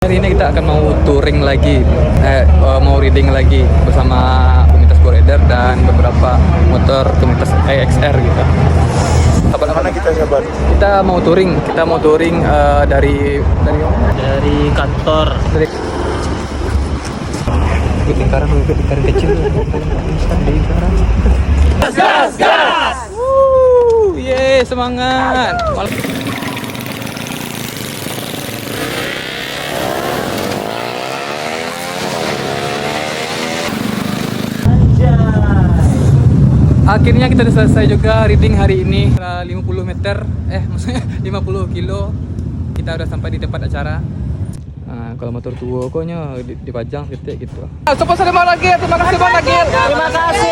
Hari ini kita akan mau touring lagi, mau reading lagi bersama komunitas Go-Rider dan beberapa motor komunitas AXR gitu. Mana kita sahabat? Kita mau touring dari kantor. lingkaran kecil. Gas! Yeay, semangat. Akhirnya kita sudah selesai juga reading hari ini 50 meter, maksudnya 50 kilo. Kita udah sampai di tempat acara. Nah, kalau motor tua koknya dipajang titik gitu. Support terima kasih Bang Nagil. Terima kasih.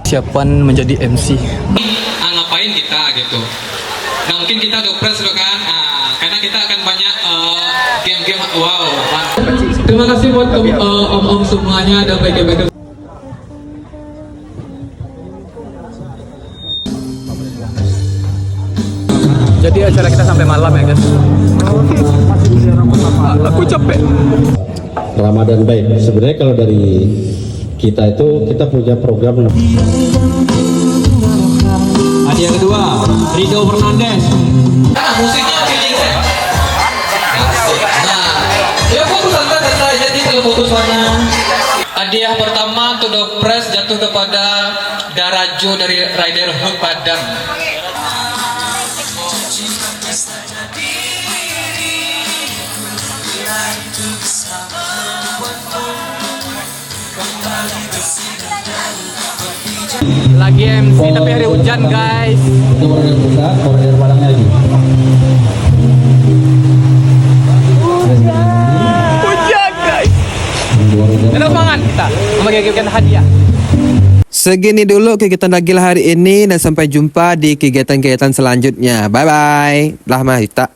Siapan menjadi MC. Ngapain kita gitu. Nah mungkin kita udah press dulu kan, karena kita akan banyak game-game wow. Terima kasih buat om-om semuanya dan baik-baik. Jadi acara kita sampai malam ya guys. Aku capek. Ramadan baik. Sebenarnya kalau dari kita itu kita punya program. Hadiah kedua, Rido Fernandez. Musiknya feeling set. Nah, ya fokus santai jadi kalau fokus warna. Hadiah pertama to the press jatuh kepada Darajo dari Rider Hood Padang. Lagi MC tapi hari hujan guys. Itu order besar, order barangnya lagi. Hujan guys. Kita semangat kita membagikan hadiah. Segini dulu kegiatan Nagil hari ini dan sampai jumpa di kegiatan-kegiatan selanjutnya. Bye bye. Lah mah kita.